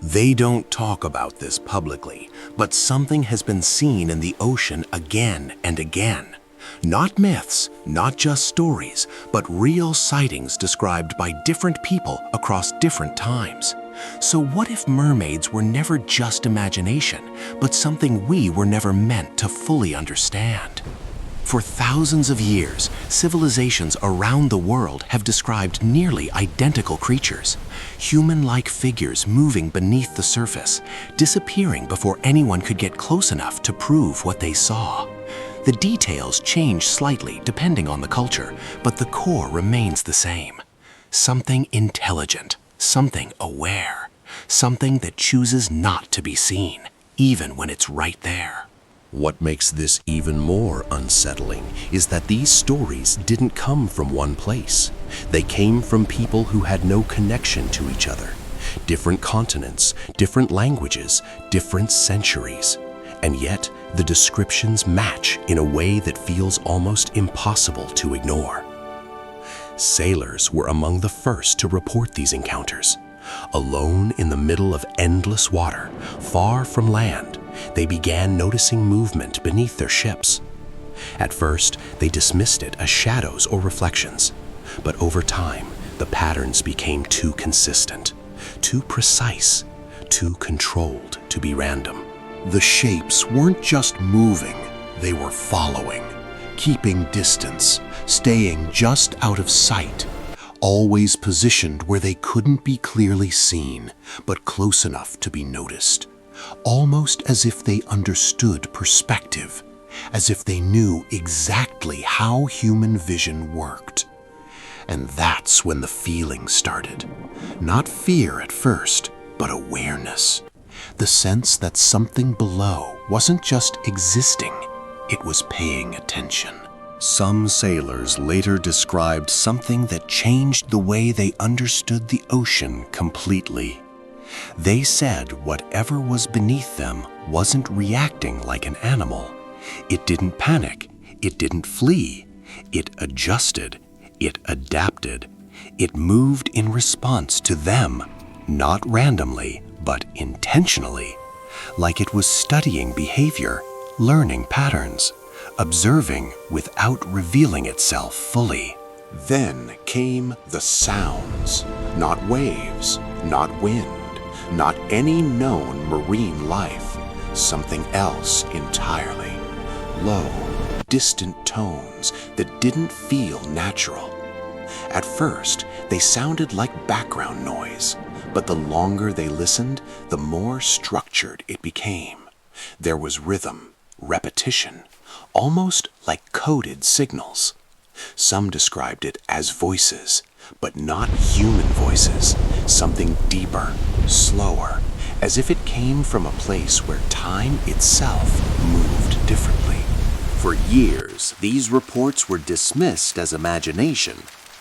They don't talk about this publicly, but something has been seen in the ocean again and again. Not myths, not just stories, but real sightings described by different people across different times. So what if mermaids were never just imagination, but something we were never meant to fully understand? For thousands of years, civilizations around the world have described nearly identical creatures, human-like figures moving beneath the surface, disappearing before anyone could get close enough to prove what they saw. The details change slightly depending on the culture, but the core remains the same. Something intelligent, something aware, something that chooses not to be seen, even when it's right there. What makes this even more unsettling is that these stories didn't come from one place. They came from people who had no connection to each other. Different continents, different languages, different centuries. And yet, the descriptions match in a way that feels almost impossible to ignore. Sailors were among the first to report these encounters. Alone in the middle of endless water, far from land, they began noticing movement beneath their ships. At first, they dismissed it as shadows or reflections, but over time, the patterns became too consistent, too precise, too controlled to be random. The shapes weren't just moving, they were following, keeping distance, staying just out of sight, always positioned where they couldn't be clearly seen, but close enough to be noticed. Almost as if they understood perspective, as if they knew exactly how human vision worked. And that's when the feeling started. Not fear at first, but awareness. The sense that something below wasn't just existing, it was paying attention. Some sailors later described something that changed the way they understood the ocean completely. They said whatever was beneath them wasn't reacting like an animal. It didn't panic, it didn't flee, it adjusted, it adapted. It moved in response to them, not randomly, but intentionally, like it was studying behavior, learning patterns, observing without revealing itself fully. Then came the sounds, not waves, not wind, not any known marine life, something else entirely. Low, distant tones that didn't feel natural. At first, they sounded like background noise, but the longer they listened, the more structured it became. There was rhythm, repetition, almost like coded signals. Some described it as voices, but not human voices, something deeper, slower, as if it came from a place where time itself moved differently. For years, these reports were dismissed as imagination.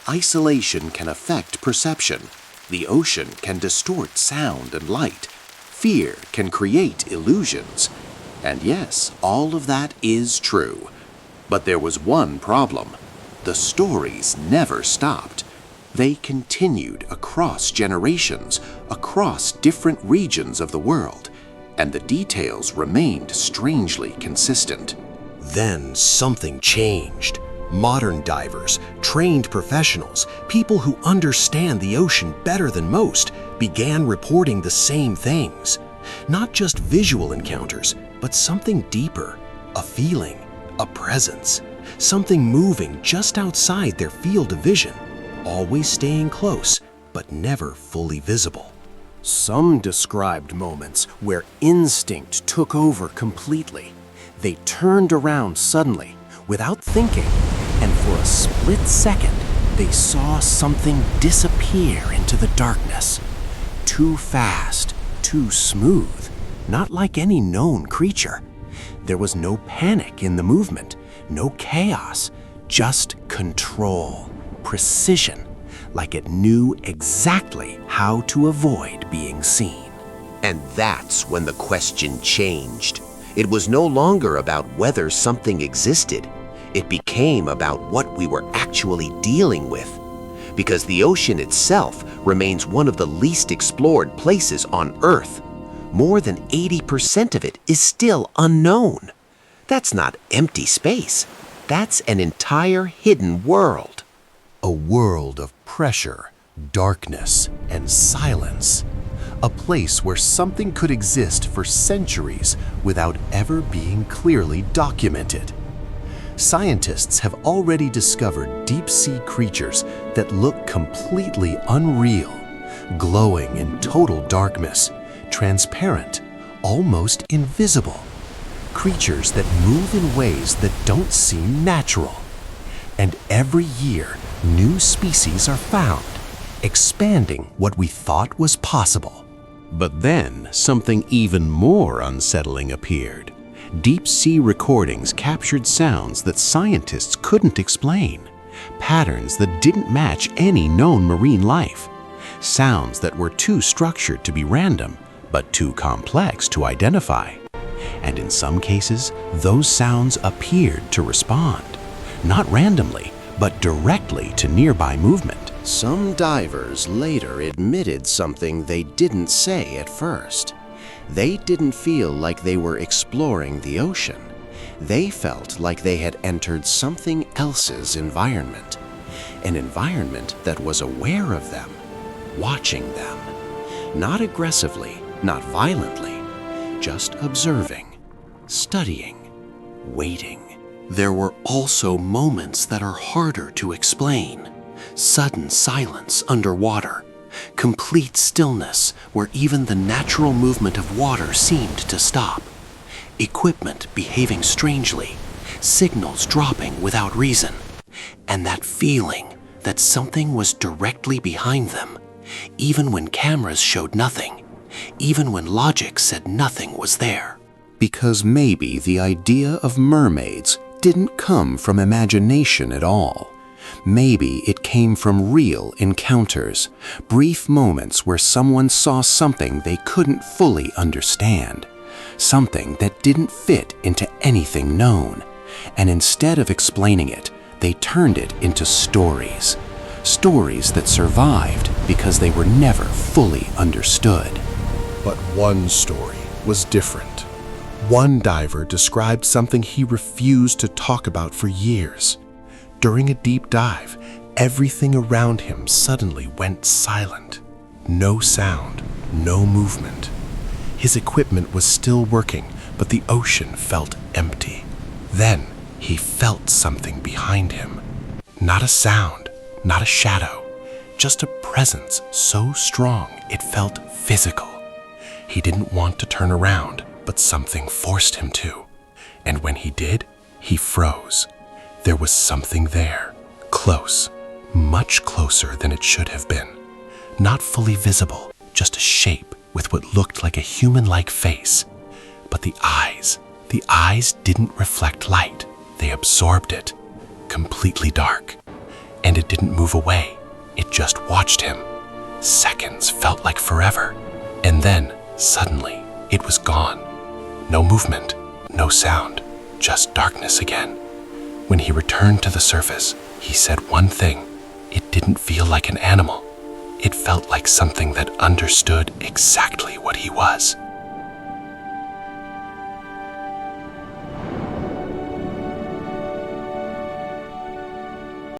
Isolation can affect perception. The ocean can distort sound and light. Fear can create illusions. And yes, all of that is true. But there was one problem. The stories never stopped. They continued across generations, across different regions of the world, and the details remained strangely consistent. Then something changed. Modern divers, trained professionals, people who understand the ocean better than most, began reporting the same things. Not just visual encounters, but something deeper, a feeling, a presence, something moving just outside their field of vision, always staying close, but never fully visible. Some described moments where instinct took over completely. They turned around suddenly, without thinking, and for a split second, they saw something disappear into the darkness. Too fast, too smooth, not like any known creature. There was no panic in the movement, no chaos, just control, precision, like it knew exactly how to avoid being seen. And that's when the question changed. It was no longer about whether something existed. It became about what we were actually dealing with. because the ocean itself remains one of the least explored places on Earth. More than 80% of it is still unknown. That's not empty space. That's an entire hidden world. A world of pressure, darkness, and silence. A place where something could exist for centuries without ever being clearly documented. Scientists have already discovered deep-sea creatures that look completely unreal, glowing in total darkness, transparent, almost invisible. Creatures that move in ways that don't seem natural. And every year, new species are found, expanding what we thought was possible. But then, something even more unsettling appeared. Deep-sea recordings captured sounds that scientists couldn't explain, patterns that didn't match any known marine life, sounds that were too structured to be random, but too complex to identify. And in some cases, those sounds appeared to respond, not randomly, but directly to nearby movement. Some divers later admitted something they didn't say at first. They didn't feel like they were exploring the ocean. They felt like they had entered something else's environment. An environment that was aware of them, watching them. Not aggressively, not violently, just observing, studying, waiting. There were also moments that are harder to explain. Sudden silence underwater, complete stillness where even the natural movement of water seemed to stop. Equipment behaving strangely, signals dropping without reason, and that feeling that something was directly behind them, even when cameras showed nothing, even when logic said nothing was there. Because maybe the idea of mermaids didn't come from imagination at all. Maybe it came from real encounters, brief moments where someone saw something they couldn't fully understand, something that didn't fit into anything known, and instead of explaining it, they turned it into stories. Stories that survived because they were never fully understood. But one story was different. One diver described something he refused to talk about for years. During a deep dive, everything around him suddenly went silent. No sound, no movement. His equipment was still working, but the ocean felt empty. Then he felt something behind him. Not a sound, not a shadow, just a presence so strong it felt physical. He didn't want to turn around, but something forced him to. And when he did, he froze. There was something there, close, much closer than it should have been. Not fully visible, just a shape with what looked like a human-like face. But the eyes didn't reflect light. They absorbed it, completely dark. And it didn't move away. It just watched him. Seconds felt like forever. And then, suddenly, it was gone. No movement, no sound, just darkness again. When he returned to the surface, he said one thing. It didn't feel like an animal. It felt like something that understood exactly what he was.